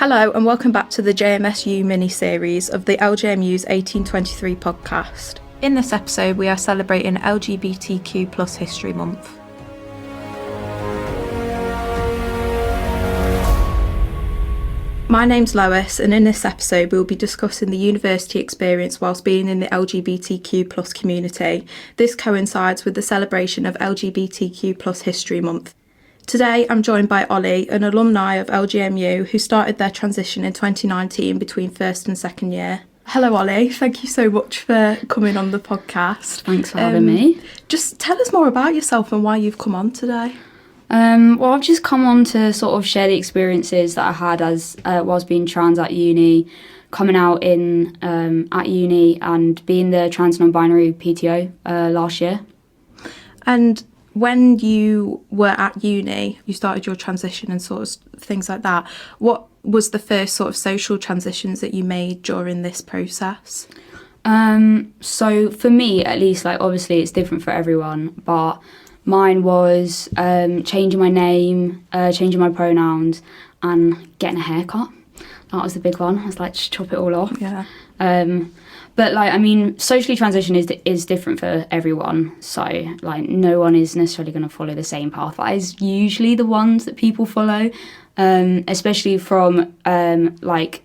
Hello and welcome back to the jmsYOU mini-series of the LJMU's 1823 podcast. In this episode we are celebrating LGBTQ+ History Month. My name's Lois, and in this episode we'll be discussing the university experience whilst being in the LGBTQ+ community. This coincides with the celebration of LGBTQ+ History Month. Today I'm joined by Ollie, an alumni of LJMU who started their transition in 2019 between first and second year. Hello Ollie, thank you so much for coming on the podcast. Thanks for having me. Just tell us more about yourself and why you've come on today. Well, I've just come on to sort of share the experiences that I had as whilst being trans at uni, coming out in at uni and being the trans non-binary PTO last year. And when you were at uni, you started your transition and sort of things like that. What was the first sort of social transitions that you made during this process? So for me, at least, like obviously it's different for everyone, but mine was changing my name, changing my pronouns, and getting a haircut. That was the big one. I was like, just chop it all off. Yeah. But like, I mean, socially transition is different for everyone. So like, no one is necessarily going to follow the same path. That is usually the ones that people follow, especially from like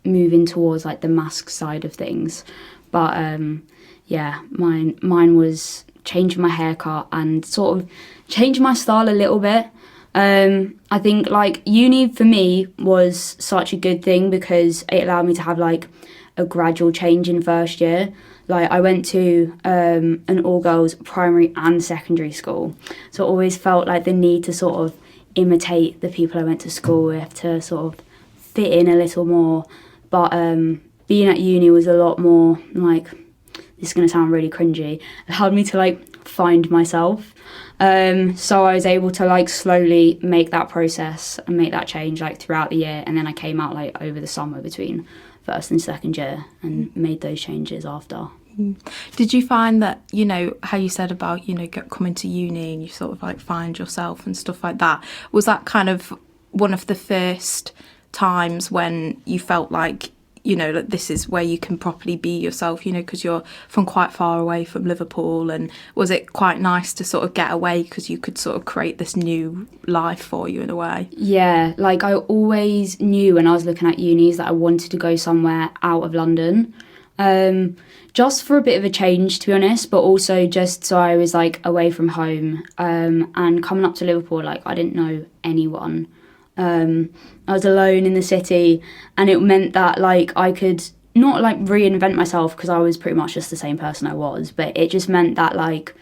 moving towards like the mask side of things. But yeah, mine was changing my haircut and sort of changing my style a little bit. I think like uni for me was such a good thing because it allowed me to have like a gradual change in first year. Like I went to an all-girls primary and secondary school, so I always felt like the need to sort of imitate the people I went to school with to sort of fit in a little more. But being at uni was a lot more like, this is going to sound really cringy, it allowed me to like find myself. So I was able to like slowly make that process and make that change like throughout the year, and then I came out like over the summer between first and second year and made those changes after. Did you find that, you know, how you said about, you know, coming to uni and you sort of like find yourself and stuff like that, was that kind of one of the first times when you felt like, you know, that this is where you can properly be yourself, you know, because you're from quite far away from Liverpool? And was it quite nice to sort of get away because you could sort of create this new life for you in a way? Yeah, like I always knew when I was looking at unis that I wanted to go somewhere out of London, just for a bit of a change, to be honest, but also just so I was like away from home. And coming up to Liverpool, like I didn't know anyone. I was alone in the city, and it meant that like I could not like reinvent myself because I was pretty much just the same person I was, but it just meant that like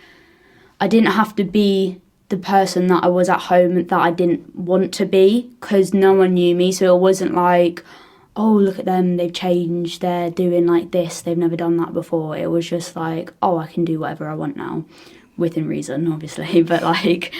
I didn't have to be the person that I was at home that I didn't want to be because no one knew me. So it wasn't like, oh, look at them, they've changed, they're doing like this, they've never done that before. It was just like, oh, I can do whatever I want now. Within reason, obviously, but like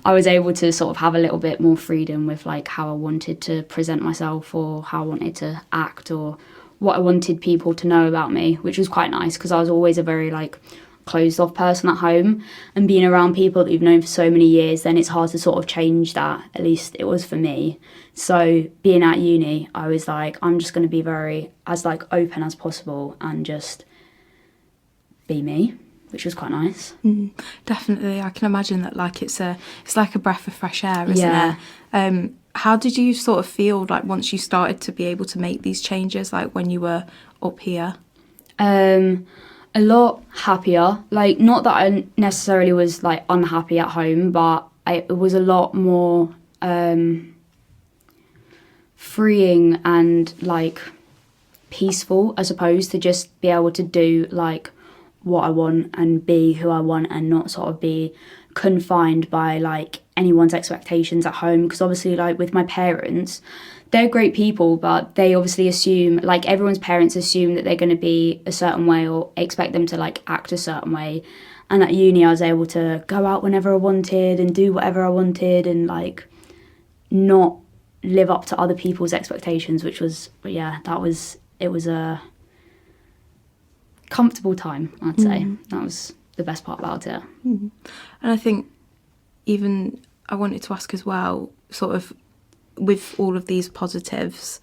I was able to sort of have a little bit more freedom with like how I wanted to present myself or how I wanted to act or what I wanted people to know about me, which was quite nice because I was always a very like closed off person at home, and being around people that you've known for so many years, then it's hard to sort of change that. At least it was for me. So being at uni, I was like, I'm just going to be very as like open as possible and just be me, which was quite nice. Definitely, I can imagine that. Like it's like a breath of fresh air, isn't it? How did you sort of feel like once you started to be able to make these changes, like when you were up here? A lot happier. Like not that I necessarily was like unhappy at home, but it was a lot more freeing and like peaceful, as opposed to just be able to do like what I want and be who I want and not sort of be confined by like anyone's expectations at home. Because obviously like with my parents, they're great people, but they obviously assume, like everyone's parents assume that they're going to be a certain way or expect them to like act a certain way. And at uni I was able to go out whenever I wanted and do whatever I wanted and like not live up to other people's expectations, which was, yeah, it was a comfortable time, I'd say. That was the best part about it. And I think even I wanted to ask as well, sort of with all of these positives,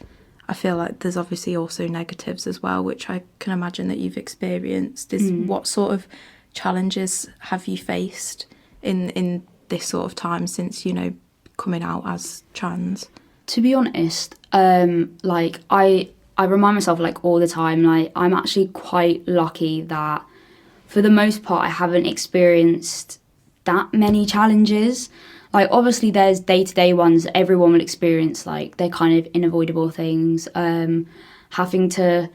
I feel like there's obviously also negatives as well, which I can imagine that you've experienced. What sort of challenges have you faced in this sort of time since, you know, coming out as trans? To be honest, like I remind myself like all the time, like I'm actually quite lucky that for the most part I haven't experienced that many challenges. Like obviously there's day-to-day ones that everyone will experience, like they're kind of unavoidable things, having to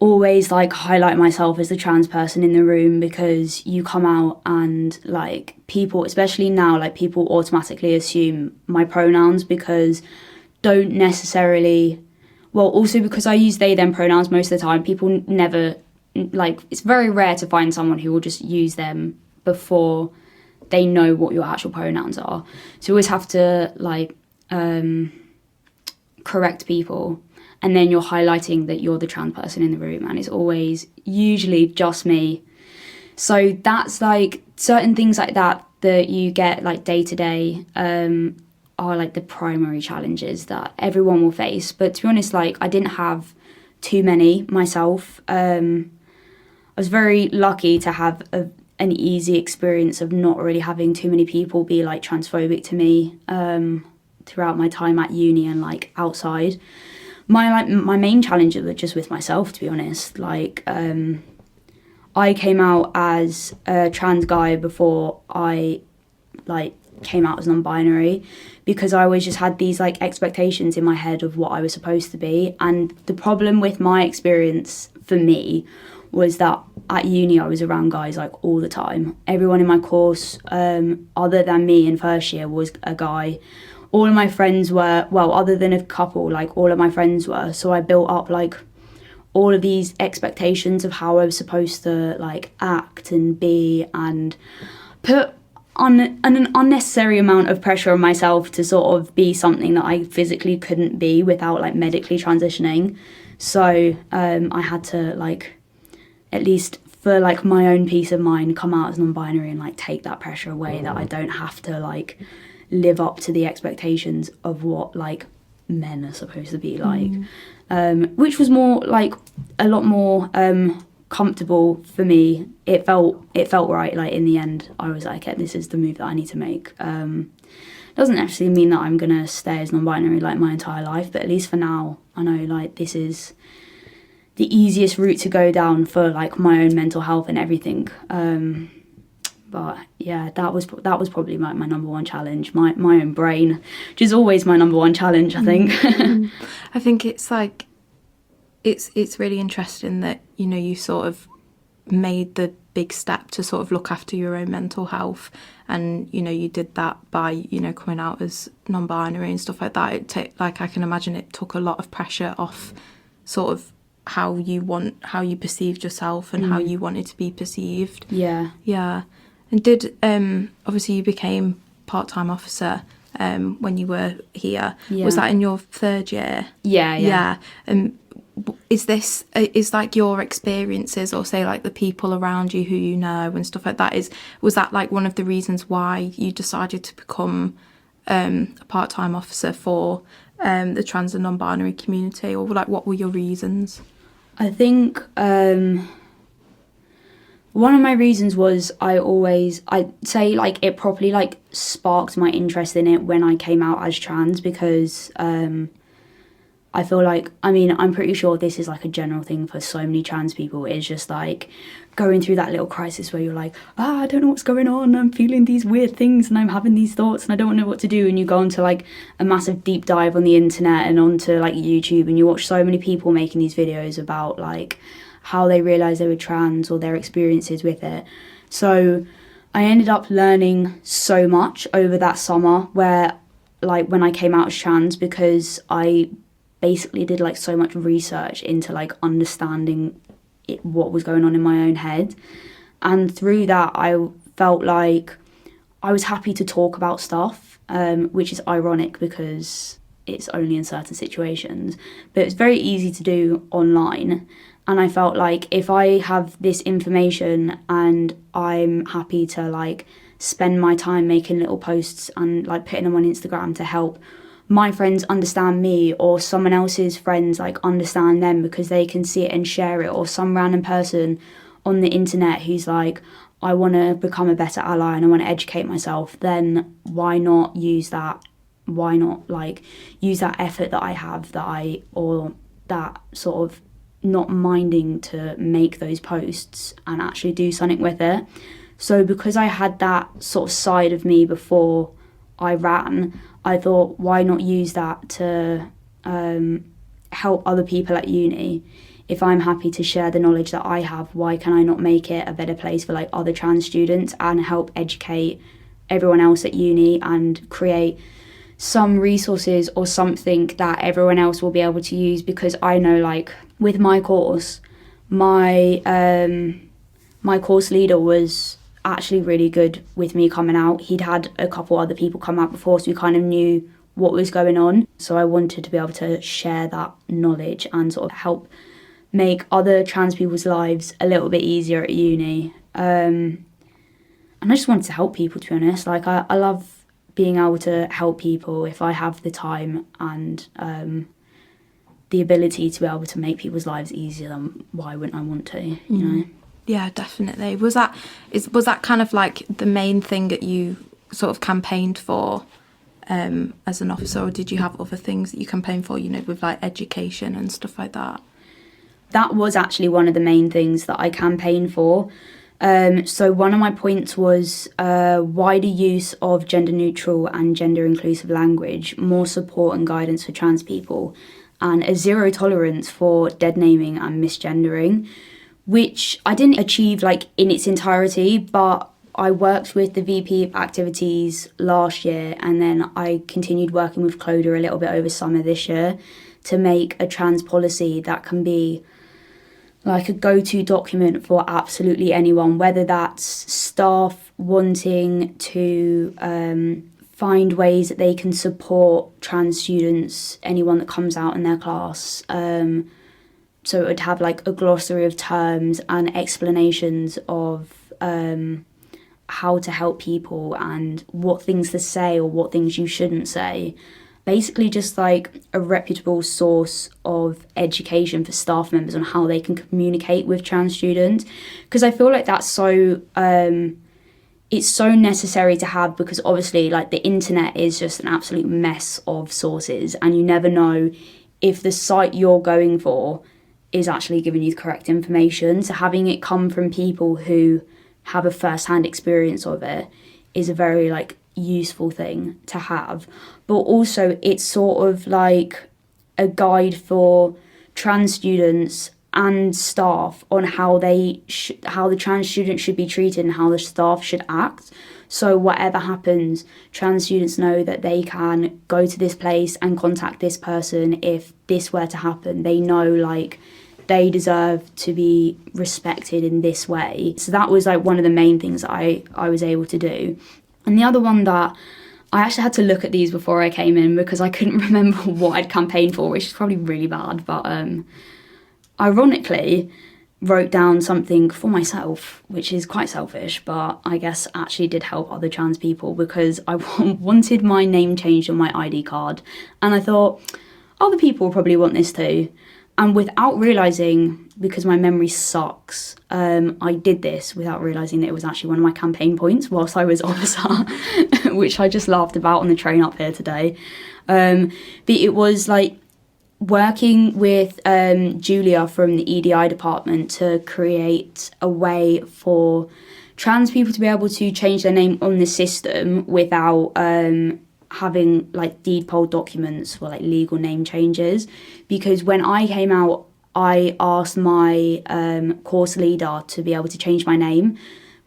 always like highlight myself as the trans person in the room because you come out and like people, especially now, like people automatically assume my pronouns because don't necessarily, well, also because I use they them pronouns most of the time, people never, like it's very rare to find someone who will just use them before they know what your actual pronouns are. So you always have to like correct people, and then you're highlighting that you're the trans person in the room, and it's always usually just me. So that's like certain things like that you get like day to day are like the primary challenges that everyone will face. But to be honest, like I didn't have too many myself. I was very lucky to have an easy experience of not really having too many people be like transphobic to me throughout my time at uni and like outside. My main challenges were just with myself, to be honest. Like I came out as a trans guy before I like came out as non-binary because I always just had these like expectations in my head of what I was supposed to be. And the problem with my experience for me was that at uni I was around guys like all the time. Everyone in my course other than me in first year was a guy. All of my friends were, well, other than a couple, like all of my friends were. So I built up like all of these expectations of how I was supposed to like act and be, and put on an unnecessary amount of pressure on myself to sort of be something that I physically couldn't be without like medically transitioning. So I had to like, at least for like my own peace of mind, come out as non-binary and like take that pressure away, that I don't have to like live up to the expectations of what like men are supposed to be like, which was more like a lot more comfortable for me. It felt right. Like in the end I was like, okay, this is the move that I need to make. Doesn't actually mean that I'm gonna stay as non-binary like my entire life, but at least for now I know like this is the easiest route to go down for like my own mental health and everything. But yeah, that was probably my number one challenge, my own brain, which is always my number one challenge, I think. I think it's like it's really interesting that, you know, you sort of made the big step to sort of look after your own mental health, and you know you did that by, you know, coming out as non-binary and stuff like that. Like I can imagine it took a lot of pressure off sort of how you perceived yourself and how you wanted to be perceived. Yeah. And did obviously you became part-time officer when you were here. Was that in your third year? Yeah. Is like your experiences, or say like the people around you who you know and stuff like that, was that like one of the reasons why you decided to become a part-time officer for the trans and non-binary community, or like what were your reasons? I think one of my reasons was I'd say like it properly like sparked my interest in it when I came out as trans, because I feel like, I mean, I'm pretty sure this is like a general thing for so many trans people. It's just like going through that little crisis where you're like, I don't know what's going on, I'm feeling these weird things and I'm having these thoughts and I don't know what to do. And you go onto like a massive deep dive on the internet and onto like YouTube, and you watch so many people making these videos about like how they realised they were trans or their experiences with it. So I ended up learning so much over that summer, where like when I came out as trans, because I basically did like so much research into like understanding what was going on in my own head. And through that I felt like I was happy to talk about stuff, which is ironic because it's only in certain situations, but it's very easy to do online. And I felt like if I have this information and I'm happy to like spend my time making little posts and like putting them on Instagram to help my friends understand me, or someone else's friends like understand them because they can see it and share it, or some random person on the internet who's like, I want to become a better ally and I want to educate myself, then why not use that? Why not like use that effort that I have, or that sort of not minding to make those posts and actually do something with it. So because I had that sort of side of me before I ran, I thought, why not use that to help other people at uni? If I'm happy to share the knowledge that I have, why can I not make it a better place for like other trans students and help educate everyone else at uni and create some resources or something that everyone else will be able to use? Because I know, like, with my course, my course leader was actually really good with me coming out. He'd had a couple other people come out before, so we kind of knew what was going on. So I wanted to be able to share that knowledge and sort of help make other trans people's lives a little bit easier at uni. And I just wanted to help people, to be honest. Like, I love being able to help people if I have the time and the ability to be able to make people's lives easier. Then why wouldn't I want to, you know? Yeah, definitely. Was that kind of like the main thing that you sort of campaigned for as an officer, or did you have other things that you campaigned for, you know, with like education and stuff like that? That was actually one of the main things that I campaigned for. So one of my points was wider use of gender neutral and gender inclusive language, more support and guidance for trans people, and a zero tolerance for dead naming and misgendering, which I didn't achieve like in its entirety, but I worked with the VP of activities last year, and then I continued working with Cloda a little bit over summer this year to make a trans policy that can be like a go-to document for absolutely anyone, whether that's staff wanting to find ways that they can support trans students, anyone that comes out in their class. So it would have like a glossary of terms and explanations of how to help people and what things to say or what things you shouldn't say. Basically just like a reputable source of education for staff members on how they can communicate with trans students. Because I feel like that's so, it's so necessary to have, because obviously like the internet is just an absolute mess of sources, and you never know if the site you're going for is actually giving you the correct information. So having it come from people who have a first-hand experience of it is a very like useful thing to have. But also it's sort of like a guide for trans students and staff on how how the trans students should be treated and how the staff should act. So whatever happens, trans students know that they can go to this place and contact this person if this were to happen. They know like they deserve to be respected in this way. So that was like one of the main things that I was able to do. And the other one that I actually had to look at these before I came in because I couldn't remember what I'd campaigned for, which is probably really bad. But ironically, wrote down something for myself, which is quite selfish, but I guess actually did help other trans people, because I wanted my name changed on my ID card. And I thought, other people will probably want this too. And without realising, because my memory sucks, I did this without realising that it was actually one of my campaign points whilst I was officer, which I just laughed about on the train up here today. But it was like working with Julia from the EDI department to create a way for trans people to be able to change their name on the system without having like deed poll documents for like legal name changes. Because when I came out, I asked my course leader to be able to change my name,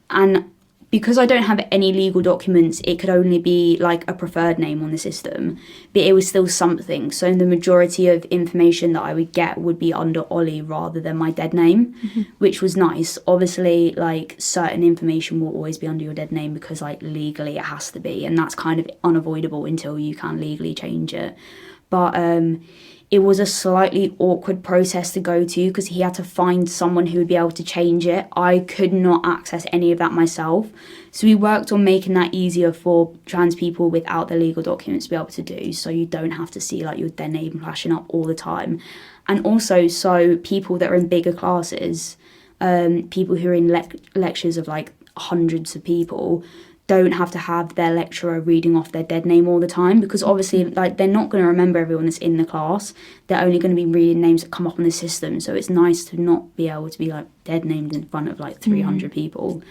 and because I don't have any legal documents, it could only be like a preferred name on the system, but it was still something. So the majority of information that I would get would be under Ollie rather than my dead name, which was nice. Obviously, like certain information will always be under your dead name because like legally it has to be, and that's kind of unavoidable until you can legally change it. but it was a slightly awkward process to go to because he had to find someone who would be able to change it. I could not access any of that myself. So we worked on making that easier for trans people without the legal documents to be able to do, so you don't have to see like their name flashing up all the time. And also so people that are in bigger classes, people who are in lectures of like hundreds of people, don't have to have their lecturer reading off their dead name all the time, because obviously like they're not going to remember everyone that's in the class. They're only going to be reading names that come up on the system, so it's nice to not be able to be like dead named in front of like 300 people.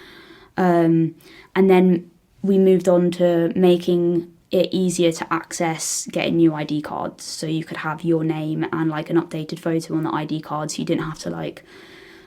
And then we moved on to making it easier to access getting new ID cards, so you could have your name and like an updated photo on the ID card, so you didn't have to like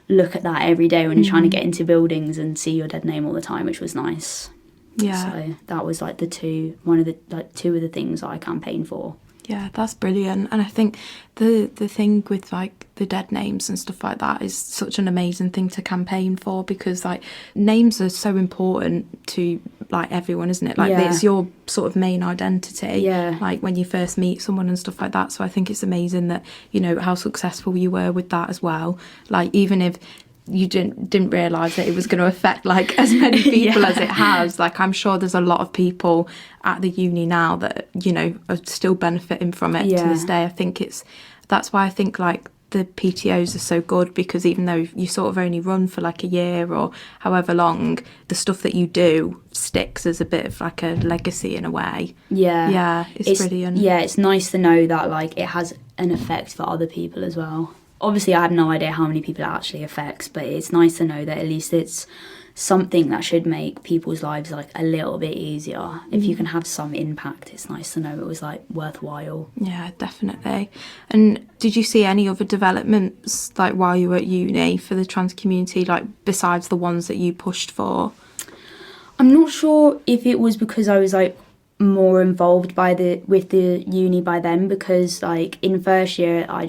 look at that every day when you're trying to get into buildings and see your dead name all the time, which was nice. Yeah. So that was like two of the things that I campaigned for. Yeah, that's brilliant. And I think the thing with like the dead names and stuff like that is such an amazing thing to campaign for, because like names are so important to like everyone, isn't it? Like it's your sort of main identity. Yeah. Like when you first meet someone and stuff like that. So I think it's amazing that, you know, how successful you were with that as well. Like even if you didn't realise that it was going to affect like as many people as it has. Like I'm sure there's a lot of people at the uni now that, you know, are still benefiting from it to this day. I think that's why I think like the PTOs are so good, because even though you sort of only run for like a year or however long, the stuff that you do sticks as a bit of like a legacy in a way. Yeah, it's brilliant. Yeah, it's nice to know that like it has an effect for other people as well. Obviously, I have no idea how many people it actually affects, but it's nice to know that at least it's something that should make people's lives like a little bit easier. If you can have some impact, it's nice to know it was like worthwhile. Yeah, definitely. And did you see any other developments like while you were at uni for the trans community, like besides the ones that you pushed for? I'm not sure if it was because I was like more involved with the uni by then, because like in first year I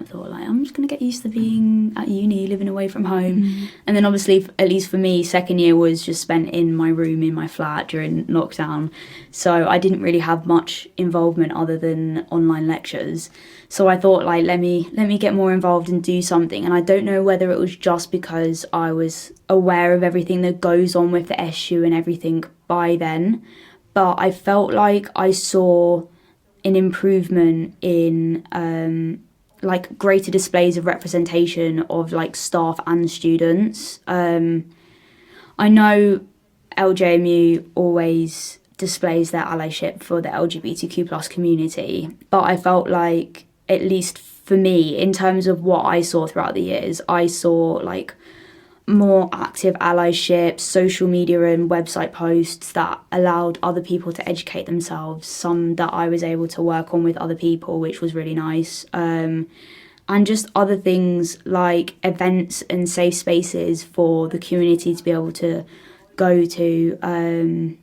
thought like I'm just gonna get used to being at uni, living away from home. And then obviously, at least for me, second year was just spent in my room in my flat during lockdown, so I didn't really have much involvement other than online lectures. So I thought like let me get more involved and do something. And I don't know whether it was just because I was aware of everything that goes on with the SU and everything by then, but I felt like I saw an improvement in like greater displays of representation of like staff and students. I know LJMU always displays their allyship for the LGBTQ plus community, but I felt like, at least for me, in terms of what I saw throughout the years, I saw like more active allyship, social media and website posts that allowed other people to educate themselves, some that I was able to work on with other people, which was really nice. And just other things like events and safe spaces for the community to be able to go to.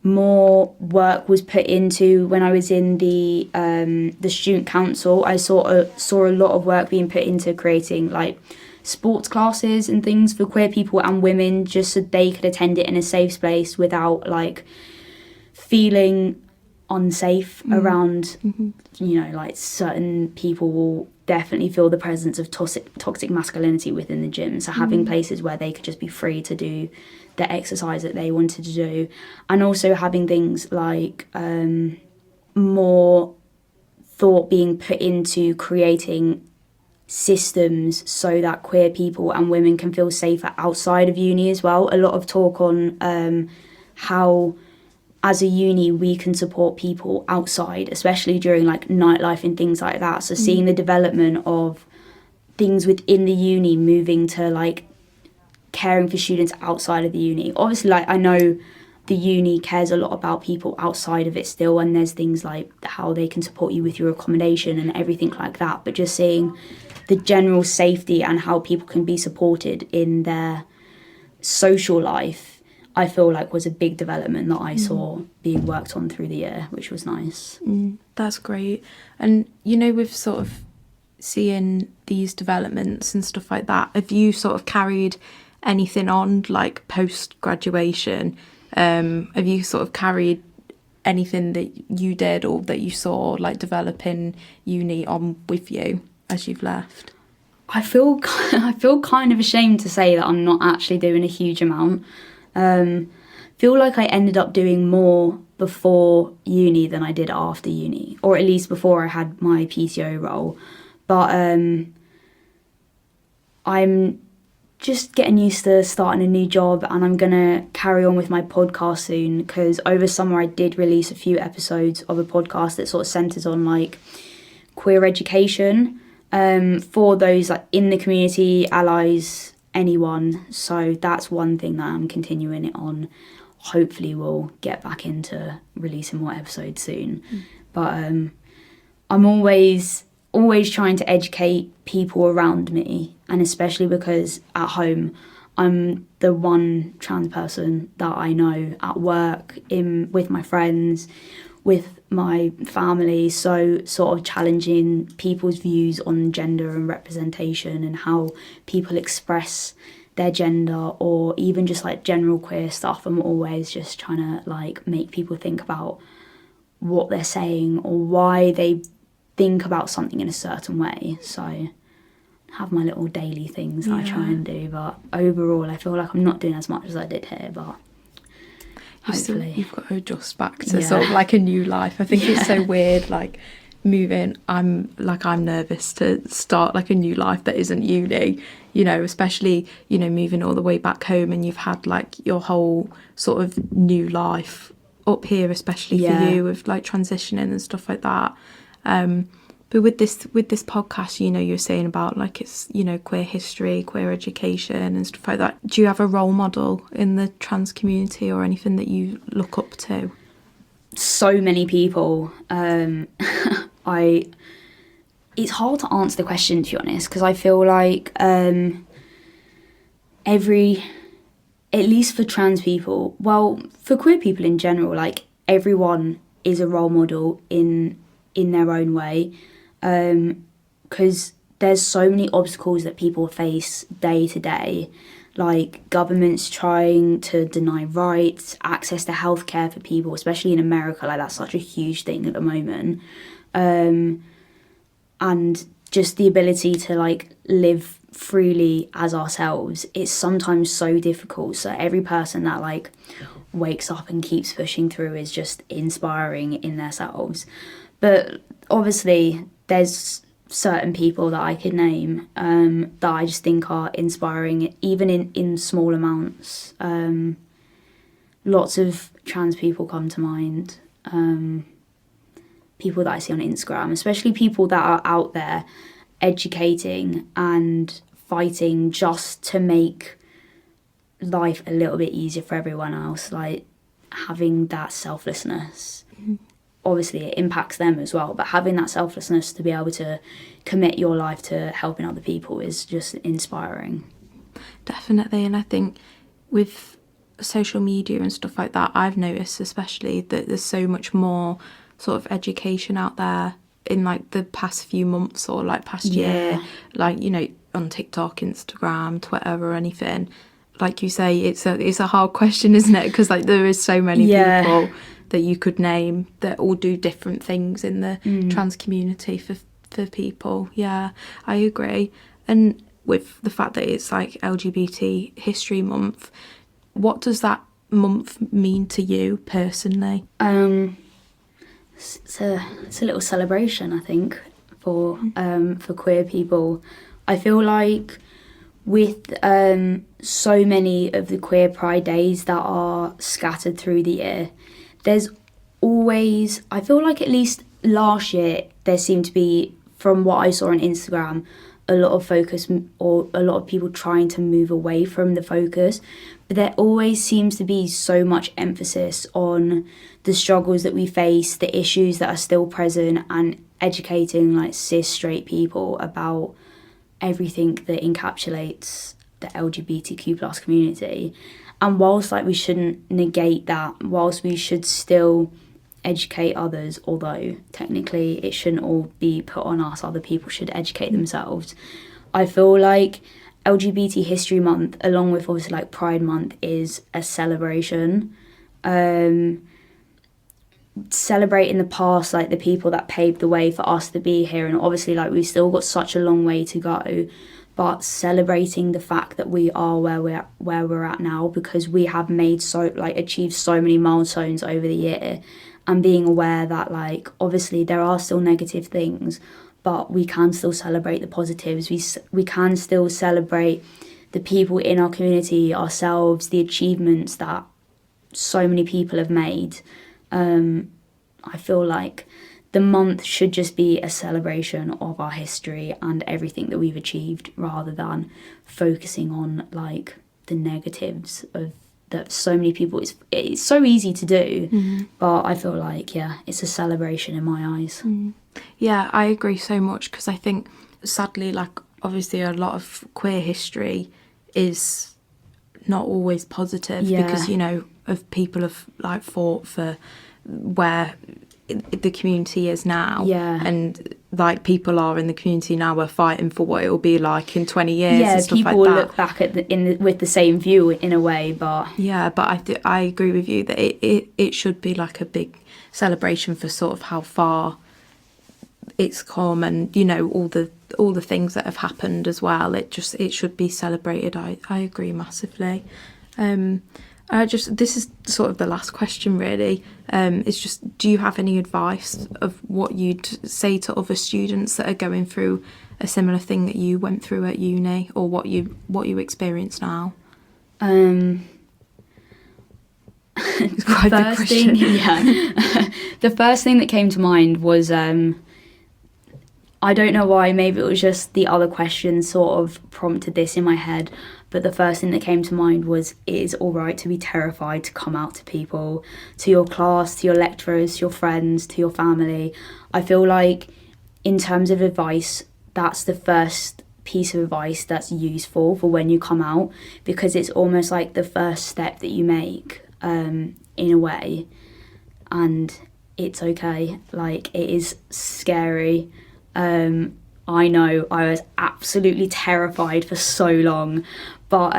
More work was put into when I was in the student council. I saw a lot of work being put into creating like sports classes and things for queer people and women, just so they could attend it in a safe space without like feeling unsafe around, you know, like certain people will definitely feel the presence of toxic masculinity within the gym. So having places where they could just be free to do the exercise that they wanted to do, and also having things like more thought being put into creating systems so that queer people and women can feel safer outside of uni as well. A lot of talk on how as a uni we can support people outside, especially during like nightlife and things like that. So seeing the development of things within the uni moving to like caring for students outside of the uni. Obviously, like I know the uni cares a lot about people outside of it still, and there's things like how they can support you with your accommodation and everything like that, but just seeing the general safety and how people can be supported in their social life, I feel like was a big development that I saw being worked on through the year, which was nice. That's great. And you know, with sort of seeing these developments and stuff like that, have you sort of carried anything on like post graduation? Have you sort of carried anything that you did or that you saw like develop in uni on with you as you've left? I feel kind of ashamed to say that I'm not actually doing a huge amount. Feel like I ended up doing more before uni than I did after uni, or at least before I had my PTO role. But I'm just getting used to starting a new job, and I'm gonna carry on with my podcast soon, because over summer I did release a few episodes of a podcast that sort of centres on like queer education for those like in the community, allies, anyone. So that's one thing that I'm continuing it on. Hopefully we'll get back into releasing more episodes soon. But I'm always trying to educate people around me, and especially because at home I'm the one trans person that I know, at work, with my friends, with my family. So sort of challenging people's views on gender and representation and how people express their gender, or even just like general queer stuff. I'm always just trying to like make people think about what they're saying or why they think about something in a certain way. So I have my little daily things that I try and do, but overall I feel like I'm not doing as much as I did here, but hopefully. You've got to adjust back to sort of like a new life. I think it's so weird, like moving. I'm nervous to start like a new life that isn't uni, you know, especially, you know, moving all the way back home, and you've had like your whole sort of new life up here, especially for you, with like transitioning and stuff like that. But with this podcast, you know, you're saying about like it's, you know, queer history, queer education and stuff like that. Do you have a role model in the trans community or anything that you look up to? So many people. It's hard to answer the question, to be honest, because I feel like at least for trans people, well, for queer people in general, like everyone is a role model in their own way, because there's so many obstacles that people face day to day, like governments trying to deny rights, access to healthcare for people, especially in America. Like that's such a huge thing at the moment, and just the ability to like live freely as ourselves. It's sometimes so difficult. So every person that like wakes up and keeps pushing through is just inspiring in themselves. But obviously there's certain people that I could name that I just think are inspiring, even in small amounts. Lots of trans people come to mind, people that I see on Instagram, especially people that are out there educating and fighting just to make life a little bit easier for everyone else, like having that selflessness. Obviously it impacts them as well, but having that selflessness to be able to commit your life to helping other people is just inspiring. Definitely. And I think with social media and stuff like that, I've noticed especially that there's so much more sort of education out there in like the past few months or like past year, like, you know, on TikTok, Instagram, Twitter or anything. Like you say, it's a hard question, isn't it? Because like there is so many people that you could name that all do different things in the trans community for people. Yeah, I agree. And with the fact that it's like LGBT History Month, what does that month mean to you personally? It's a little celebration, I think, for queer people. I feel like with so many of the queer pride days that are scattered through the year, there's always, I feel like at least last year, there seemed to be, from what I saw on Instagram, a lot of focus or a lot of people trying to move away from the focus. But there always seems to be so much emphasis on the struggles that we face, the issues that are still present, and educating like cis straight people about everything that encapsulates the LGBTQ plus community. And whilst like we shouldn't negate that, whilst we should still educate others, although technically it shouldn't all be put on us, other people should educate themselves, I feel like LGBT History Month, along with obviously like Pride Month, is a celebration. celebrating the past, like the people that paved the way for us to be here. And obviously, like, we've still got such a long way to go, but celebrating the fact that we are where we're at now, because we have achieved so many milestones over the year, and being aware that, like, obviously there are still negative things, but we can still celebrate the positives. We can still celebrate the people in our community, ourselves, the achievements that so many people have made. I feel like the month should just be a celebration of our history and everything that we've achieved, rather than focusing on, like, the negatives of that so many people. It's so easy to do, but I feel like, yeah, it's a celebration in my eyes. Yeah, I agree so much, because I think, sadly, like, obviously a lot of queer history is not always positive, because, you know, of people have, like, fought for where the community is now, and, like, people are in the community now are fighting for what it will be like in 20 years, and stuff people like will that. look back at with the same view in a way, but I agree with you that it should be like a big celebration for sort of how far it's come, and, you know, all the things that have happened as well. It should be celebrated. I agree massively. This is sort of the last question, really. It's just, do you have any advice of what you'd say to other students that are going through a similar thing that you went through at uni, or what you experience now? It's quite a big question. The first thing that came to mind was, I don't know why, maybe it was just the other question sort of prompted this in my head, but the first thing that came to mind was, it is all right to be terrified to come out to people, to your class, to your lecturers, to your friends, to your family. I feel like, in terms of advice, that's the first piece of advice that's useful for when you come out, because it's almost like the first step that you make, in a way, and it's okay. Like, it is scary. I know I was absolutely terrified for so long, but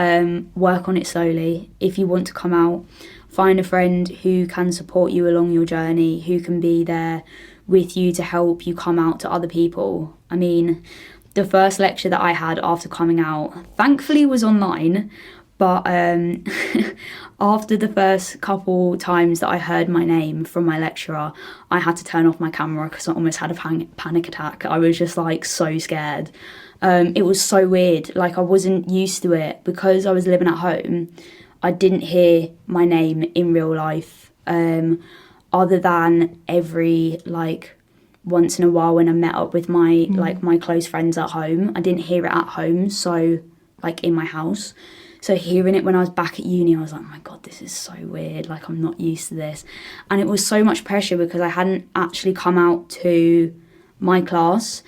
work on it slowly. If you want to come out, find a friend who can support you along your journey, who can be there with you to help you come out to other people. I mean, the first lecture that I had after coming out, thankfully, was online, but after the first couple times that I heard my name from my lecturer, I had to turn off my camera because I almost had a panic attack. I was just, like, so scared. It was so weird. Like, I wasn't used to it because I was living at home. I didn't hear my name in real life, other than every, like, once in a while when I met up with my my close friends at home. I didn't hear it at home, so, like, in my house. So hearing it when I was back at uni, I was like, oh my God, this is so weird. Like, I'm not used to this. And it was so much pressure because I hadn't actually come out to my class,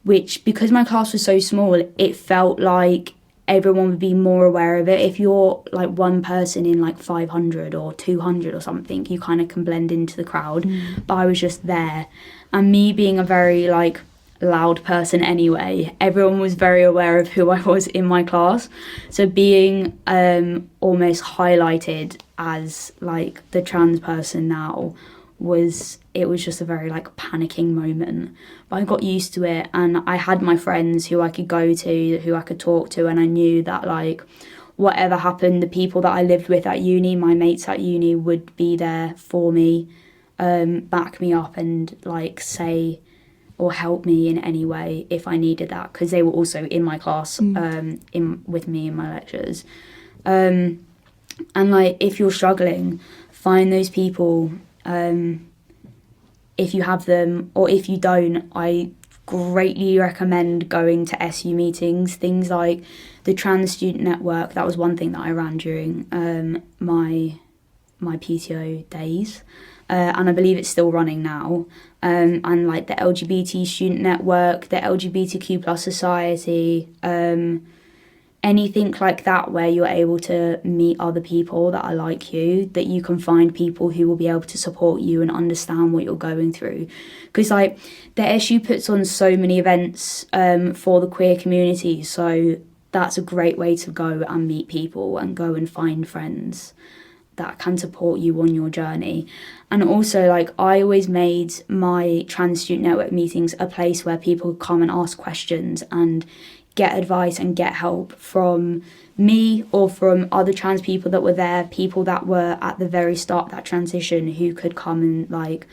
which, because my class was so small, it felt like everyone would be more aware of it. If you're, like, one person in, like, 500 or 200 or something, you kind of can blend into the crowd. But I was just there. And me being a very, like, loud person anyway, everyone was very aware of who I was in my class. So being almost highlighted as, like, the trans person now was just a very, like, panicking moment. But I got used to it, and I had my friends who I could go to, who I could talk to, and I knew that, like, whatever happened, the people that I lived with at uni, my mates at uni, would be there for me, back me up, and, like, say or help me in any way if I needed that, because they were also in my class, with me in my lectures. And, like, if you're struggling, find those people, if you have them, or if you don't, I greatly recommend going to SU meetings, things like the Trans Student Network. That was one thing that I ran during my PTO days. And I believe it's still running now, and, like, the LGBT Student Network, the LGBTQ plus Society, anything like that where you're able to meet other people that are like you, that you can find people who will be able to support you and understand what you're going through. Because, like, the SU puts on so many events for the queer community, so that's a great way to go and meet people and go and find friends that can support you on your journey. And also, like, I always made my trans student network meetings a place where people could come and ask questions and get advice and get help from me or from other trans people that were there, people that were at the very start of that transition, who could come and like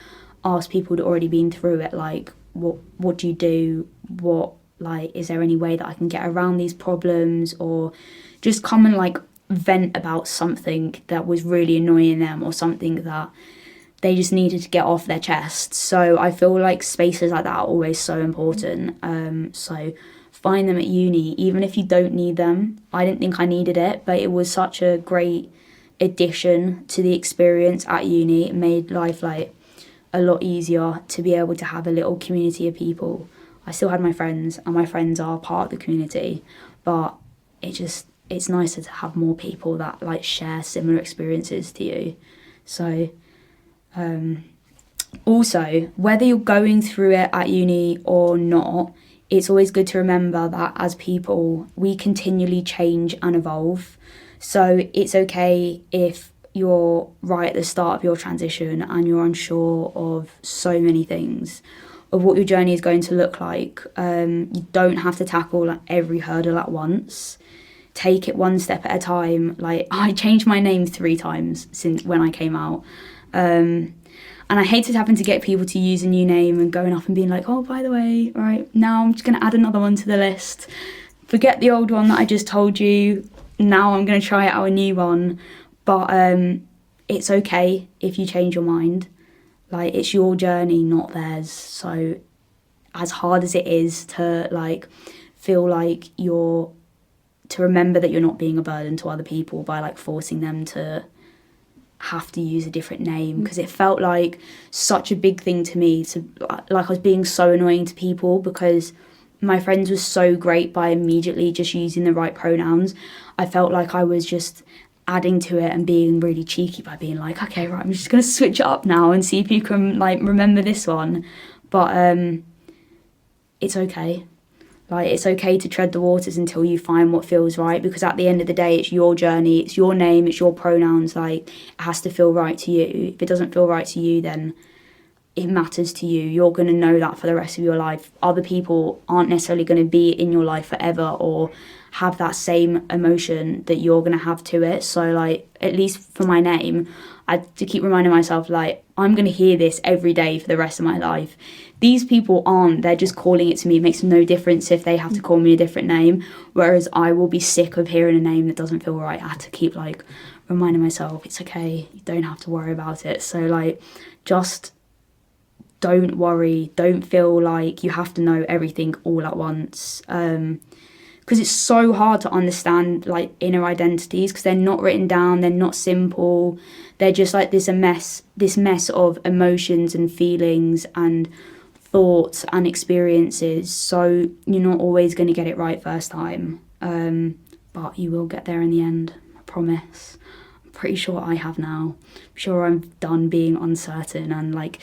ask people that already been through it, like, what do you do? What, like, is there any way that I can get around these problems? Or just come and like vent about something that was really annoying them, or something that they just needed to get off their chest. So I feel like spaces like that are always so important. So find them at uni, even if you don't need them. I didn't think I needed it, but it was such a great addition to the experience at uni. It made life like a lot easier to be able to have a little community of people. I still had my friends, and my friends are part of the community, but it's nicer to have more people that like share similar experiences to you. So also, whether you're going through it at uni or not, it's always good to remember that as people, we continually change and evolve. So it's okay if you're right at the start of your transition and you're unsure of so many things, of what your journey is going to look like. You don't have to tackle like every hurdle at once. Take it one step at a time. Like, I changed my name 3 times since when I came out. And I hated having to get people to use a new name and going off and being like, oh, by the way, right, now I'm just going to add another one to the list. Forget the old one that I just told you. Now I'm going to try out a new one. But it's okay if you change your mind. Like, it's your journey, not theirs. So as hard as it is to like feel like to remember that you're not being a burden to other people by like forcing them to have to use a different name, because it felt like such a big thing to me, to like I was being so annoying to people because my friends were so great by immediately just using the right pronouns. I felt like I was just adding to it and being really cheeky by being like, okay, right, I'm just going to switch it up now and see if you can like remember this one. But it's okay. Like, it's okay to tread the waters until you find what feels right, because at the end of the day, it's your journey, it's your name, it's your pronouns. Like, it has to feel right to you. If it doesn't feel right to you, then it matters to you. You're going to know that for the rest of your life. Other people aren't necessarily going to be in your life forever or have that same emotion that you're going to have to it. So, like, at least for my name, I had to keep reminding myself, like, I'm going to hear this every day for the rest of my life. These people aren't, they're just calling it to me. It makes no difference if they have to call me a different name, whereas I will be sick of hearing a name that doesn't feel right. I had to keep, like, reminding myself, it's okay, you don't have to worry about it. So, like, just don't worry. Don't feel like you have to know everything all at once. Because it's so hard to understand, like, inner identities, because they're not written down, they're not simple. They're just like this mess of emotions and feelings and thoughts and experiences. So you're not always going to get it right first time, but you will get there in the end, I promise. I'm pretty sure I have now. I'm sure I'm done being uncertain and like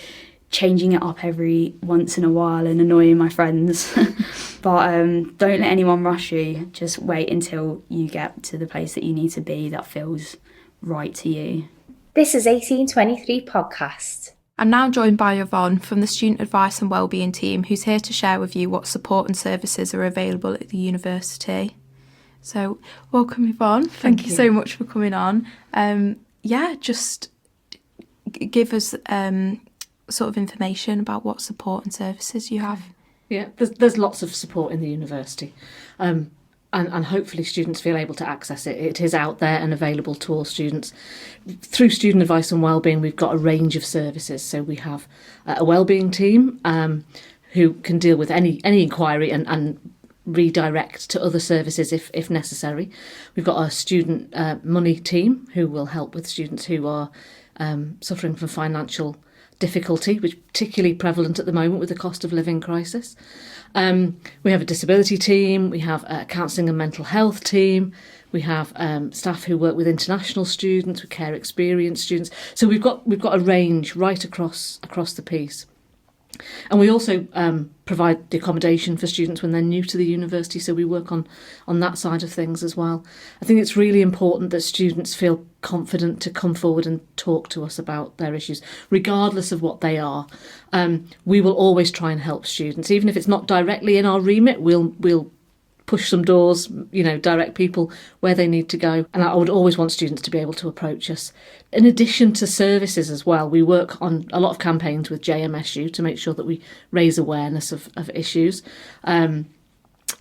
changing it up every once in a while and annoying my friends. But don't let anyone rush you. Just wait until you get to the place that you need to be that feels right to you. This is 1823 Podcast. I'm now joined by Yvonne from the Student Advice and Wellbeing team, who's here to share with you what support and services are available at the university. So, welcome Yvonne. Thank you so much for coming on. Just give us sort of information about what support and services you have. Yeah, there's lots of support in the university, and hopefully students feel able to access it. It is out there and available to all students. Through Student Advice and Wellbeing, we've got a range of services. So we have a wellbeing team who can deal with any inquiry and redirect to other services if necessary. We've got a student money team who will help with students who are suffering from financial difficulty, which is particularly prevalent at the moment with the cost of living crisis. We have a disability team, we have a counselling and mental health team, we have staff who work with international students, with care experience students. So we've got a range right across the piece. And we also provide the accommodation for students when they're new to the university, so we work on that side of things as well. I think it's really important that students feel confident to come forward and talk to us about their issues, regardless of what they are. We will always try and help students, even if it's not directly in our remit. We'll push some doors, direct people where they need to go. And I would always want students to be able to approach us. In addition to services as well, we work on a lot of campaigns with jmsYOU to make sure that we raise awareness of issues.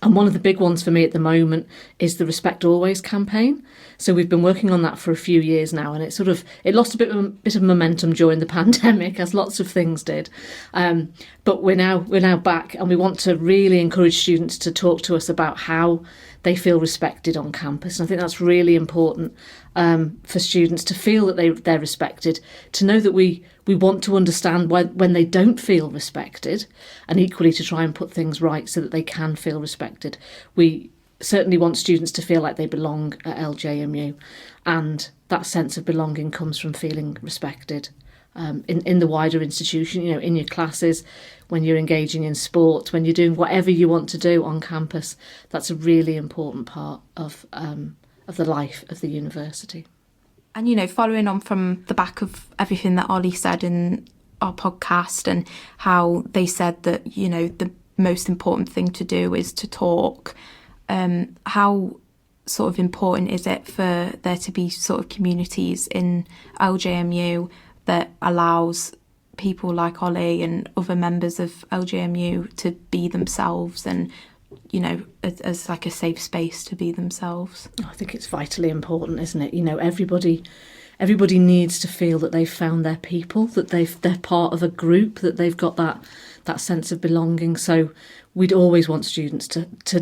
And one of the big ones for me at the moment is the Respect Always campaign. So we've been working on that for a few years now, and it lost a bit of momentum during the pandemic, as lots of things did. But we're now back, and we want to really encourage students to talk to us about how they feel respected on campus. And I think that's really important for students to feel that they're respected, to know that we want to understand when they don't feel respected, and equally to try and put things right so that they can feel respected. We certainly want students to feel like they belong at LJMU, and that sense of belonging comes from feeling respected in the wider institution, in your classes, when you're engaging in sport, when you're doing whatever you want to do on campus. That's a really important part of the life of the university. And, following on from the back of everything that Ollie said in our podcast, and how they said that, the most important thing to do is to talk, how sort of important is it for there to be sort of communities in LJMU that allows people like Ollie and other members of LJMU to be themselves, and as like a safe space to be themselves? I think it's vitally important, isn't it? Everybody needs to feel that they've found their people, that they're part of a group, that they've got that sense of belonging. So we'd always want students to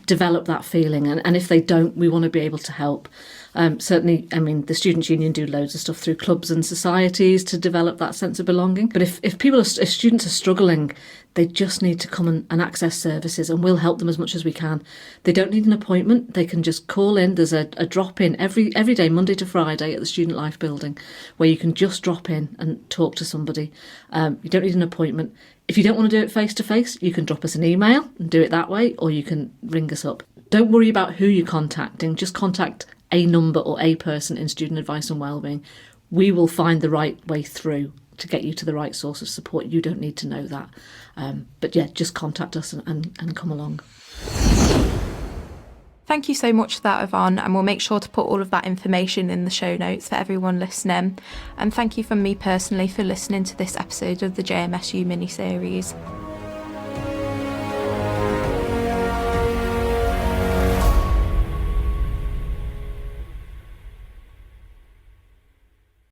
develop that feeling, and if they don't, we want to be able to help. Certainly, the Students' Union do loads of stuff through clubs and societies to develop that sense of belonging. But if students are struggling, they just need to come and access services, and we'll help them as much as we can. They don't need an appointment. They can just call in. There's a drop-in every day, Monday to Friday, at the Student Life building, where you can just drop in and talk to somebody. You don't need an appointment. If you don't want to do it face-to-face, you can drop us an email and do it that way, or you can ring us up. Don't worry about who you're contacting. Just contact a number or a person in student advice and wellbeing. We will find the right way through to get you to the right source of support. You don't need to know that. But yeah, just contact us and come along. Thank you so much for that, Yvonne, and we'll make sure to put all of that information in the show notes for everyone listening. And thank you from me personally for listening to this episode of the jmsYOU mini-series.